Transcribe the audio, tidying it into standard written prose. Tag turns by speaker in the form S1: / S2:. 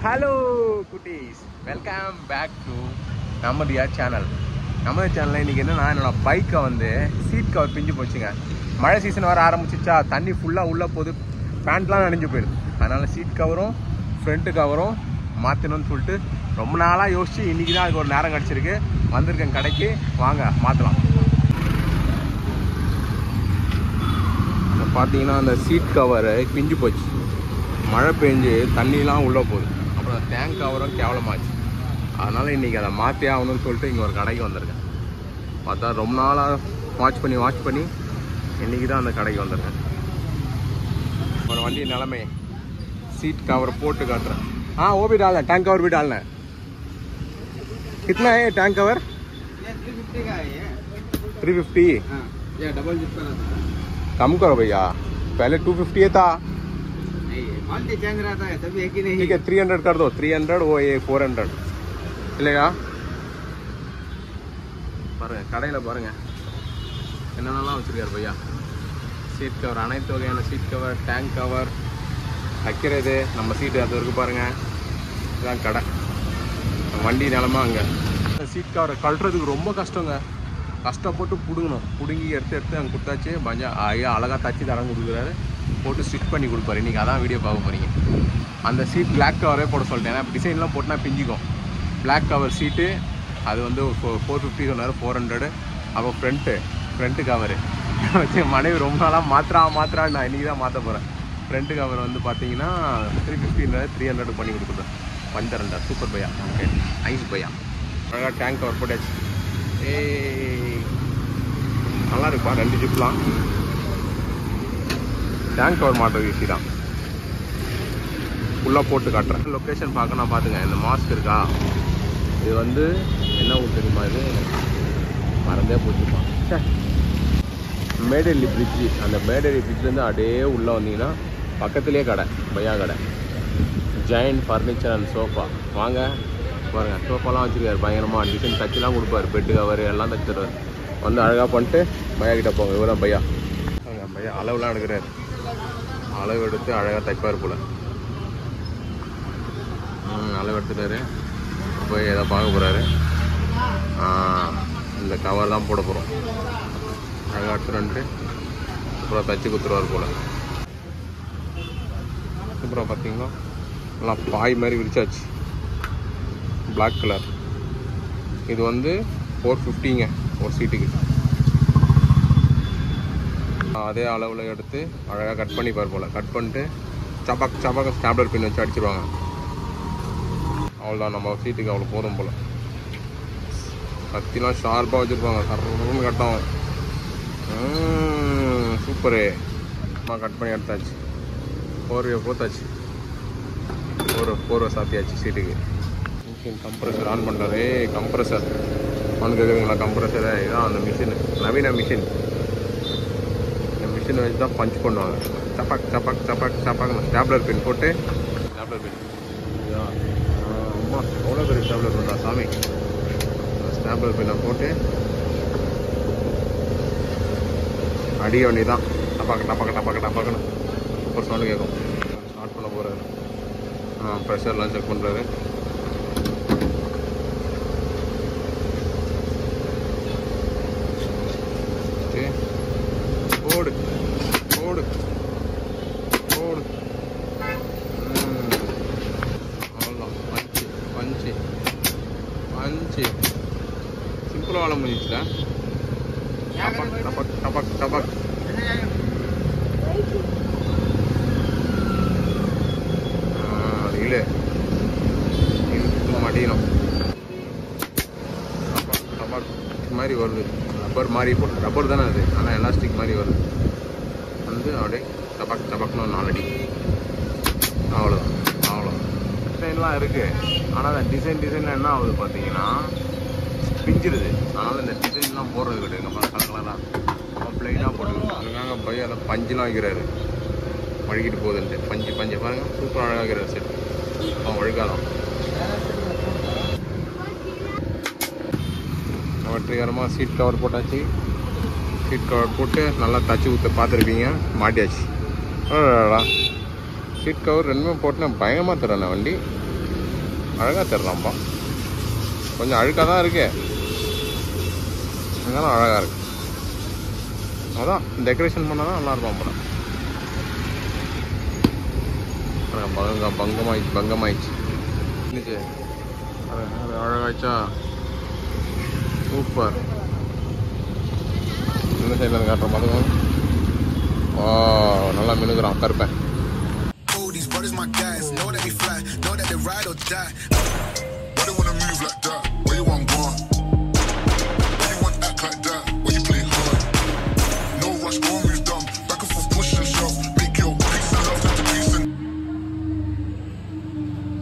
S1: Hello குட்டீஸ், welcome back to நமது channel. நமது சேனலில் இன்றைக்கி என்னன்னா, என்னோட பைக்கை வந்து சீட் கவர் பிஞ்சு போச்சுங்க. மழை சீசன் வர ஆரம்பிச்சிச்சா, தண்ணி ஃபுல்லாக உள்ளே போகுது, பேண்ட்லாம் நனைஞ்சு போயிடுது. அதனால் சீட் கவரும் ஃப்ரண்ட்டு கவரும் மாற்றணும்னு சொல்லிட்டு ரொம்ப நாளாக யோசிச்சு இன்றைக்கி தான் அதுக்கு ஒரு நேரம் கிடச்சிருக்கு. வந்திருக்கேன் கடைக்கு, வாங்க மாற்றலாம். பார்த்தீங்கன்னா அந்த சீட் கவரு பிஞ்சு போச்சு, மழை பெஞ்சு தண்ணிலாம் உள்ளே போகுது. அப்புறம் டேங்க் கவரும் கேவலமாச்சு. அதனால் இன்றைக்கி அதை மாற்றி ஆகணும்னு சொல்லிட்டு இங்கே ஒரு கடைக்கு வந்திருக்கேன். பார்த்தா ரொம்ப நாளாக வாட்ச் பண்ணி இன்றைக்கி தான் அந்த கடைக்கு வந்திருக்கேன். ஒரு வண்டி நிலமை सीट कवर पोट काट रहा. हाँ वो भी डालना, टैंक कवर भी डालना है. कितना है टैंक कवर?
S2: ये 350 का है ये.
S1: 350?
S2: हाँ, ये डबल जिप का रहता है.
S1: कम करो भैया, पहले 250 था.
S2: नहीं, क्वालिटी चेंज रहता है, तभी एक ही नहीं.
S1: ठीक है 300 कर दो, 300 वो ये 400 चलेगा. பாருங்க கடையில் பாருங்க என்னென்னலாம் வச்சுருக்காரு பையா. சீட் கவர், அனைத்து வகையான சீட் கவர், டேங்க் கவர் வைக்கிறது, நம்ம சீட்டு அது வரைக்கும் பாருங்கள். இதுதான் கடை. வண்டி நிலமா அங்கே. சீட் கவரை கழட்டுறதுக்கு ரொம்ப கஷ்டங்க. கஷ்டப்பட்டு பிடுங்கி எடுத்து அங்கே கொடுத்தாச்சு. ஐயா அழகாக தச்சு தரம் கொடுக்குறாரு, போட்டு ஸ்டிச் பண்ணி கொடுப்பாரு. இன்றைக்கி அதான் வீடியோ பார்க்க போகிறீங்க. அந்த சீட் பிளாக் கவரே போட சொல்லிட்டேன், ஏன்னா டிசைன்லாம் போட்டுனா பிஞ்சிக்கும். பிளாக் கவர் சீட்டு அது வந்து 450 சொன்னார், 400. அப்போ ஃப்ரண்ட்டு கவரு வச்சு மனைவி ரொம்ப நாளாக மாத்திரான்னு நான் இன்றைக்கி தான் மாற்ற போகிறேன். ஃப்ரண்ட்டு கவர் வந்து பார்த்தீங்கன்னா 350 300 பண்ணி கொடுக்குறேன். வந்துடுறேன்டா, சூப்பர் பையா. ஓகே நைஸ் பையா. அழகாக டேங்க் கவர் போட்டாச்சு. நல்லா இருக்குப்பா, 2 ஜிப்லாம். டேங்க் கவர் மாட்டுறது ஈஸி தான். ஃபுல்லாக போட்டு காட்டுறேன். லொக்கேஷன் பார்க்கணும், பார்த்துங்க. இந்த மாஸ்க் இருக்கா, இது வந்து என்ன ஊர் தெரியுமா, இது மறந்தே போச்சுப்பா. மேடெல்லி பிரிட்ஜு. அந்த மேடெல்லி பிரிட்ஜ்லேருந்து அப்படியே உள்ளே வந்தீங்கன்னா பக்கத்துலேயே கடை, பையா கடை. Giant furniture and sofa. வாங்க பாருங்க, சோஃபாலாம் வச்சுருக்காரு பயங்கரமாக. டிசைன் தச்சுலாம் கொடுப்பாரு, பெட்டு கவர் எல்லாம் தச்சுருவார். வந்து அழகாக பண்ணிட்டு பையா கிட்டே போங்க. இவரும் பையா பையா அளவுலாம் எடுக்கிறார். அளவு எடுத்து அழகாக தைப்பார் போல். அளவு எடுத்துட்டாரு, போய் எதை பார்க்க போகிறாரு. இந்த கவர் தான் போட போகிறோம். அழகாக எடுத்துட்டு அப்புறம் தச்சு குத்துருவார் போல். அப்புறம் பார்த்தீங்கன்னா நல்லா பாய் மாதிரி விரிச்சாச்சு, பிளாக் கலர். இது வந்து 450ங்க ஒரு சீட்டுக்கு. அதே அளவில் எடுத்து அழகாக கட் பண்ணிப்பார் போல். கட் பண்ணிட்டு சபாக் ஸ்டாப்லர் பின் வச்சு அடிச்சிருவாங்க. அவ்வளோதான், நம்ம சீட்டுக்கு அவ்வளோ போதும் போல். கத்திலாம் ஷார்ப்பாக வச்சுருப்பாங்க, சர்ன்னு கட்டும். சூப்பரு. கட் பண்ணி எடுத்தாச்சு, போர்வையை போத்தாச்சு, போர்வை சாத்தியாச்சு சீட்டுக்கு. கம்ப்ரஸர் ஆன் பண்ணுறாரு. கம்ப்ரஸர் ஆன் கேட்குதுங்களா? கம்ப்ரஸரை இதான் அந்த மிஷின், நவீன மிஷின். இந்த மிஷினை வச்சு தான் பஞ்ச் பண்ணுவாங்க. சப்பாக் ஸ்டாப்லர் பின் போட்டு, ஸ்டாப்லர் பின் அம்மா எவ்வளோ பெரிய ஸ்டாப்லர் பண்ணுறா சாமி. ஸ்டாப்லர் பின்னை போட்டு அடிக்க வேண்டி தான். டப்பாக்குன்னு ஒரு சவுண்டு கேட்கும். ஸ்டார்ட் பண்ண போகிறாரு. ப்ரெஷர்லாம் செக் பண்ணுறாரு. ஓகே, ஓடு அவ்வளோதான். பஞ்சு சிம்பிளாக வேலை முடிஞ்சிச்சுல. டபாக் இல்லை மாட்டிக்கணும். டபாக் மாதிரி வருது, ரப்பர் மாதிரி போட்டு. ரப்பர் தானே அது, ஆனால் எலாஸ்டிக் மாதிரி வருது. வந்து அப்படியே டபாக்னு 4 அடி. அவ்வளோதான். டிசைன்லாம் இருக்குது, ஆனால் அந்த டிசைனில் என்ன ஆகுது பார்த்தீங்கன்னா பிஞ்சிருது. அதனால் இந்த டிசைன்லாம் போடுறது கிடையாது. நம்ம கலக்கலாக அவன் பிளைனாக போட்டுக்கணும். அதுக்காக போய் அதை பஞ்செலாம் வைக்கிறாரு, வழுக்கிட்டு போகுதுன்ட்டு. பஞ்சு பாருங்கள், சூப்பராக அழகாக இருக்கிறார் செட். அவன் வழுக்காதான். வெற்றிகரமாக சீட் கவர் போட்டாச்சு. சீட் கவர் போட்டு நல்லா தச்சு ஊற்ற பார்த்துருப்பீங்க, மாட்டியாச்சு. சீட் கவர் 2 போட்டுனா பயங்கரமாக தரேன் வண்டி. அழகாக தெரிலாம்ப்பா. கொஞ்சம் அழுக்காக தான் இருக்கு, இருந்தாலும் அழகாக இருக்கு. அதான் டெக்கரேஷன் பண்ணால் தான் நல்லாயிருக்கும் போல. பங்கமாயிடுச்சு இருந்துச்சு. அது அழகாச்சா, சூப்பர். இந்த சைடில் இருந்து காட்டுற மாதிரி நல்லா மினுக்குறான் கருப்பேன்.
S3: These brothers my guys, know that we fly, know that they ride or die.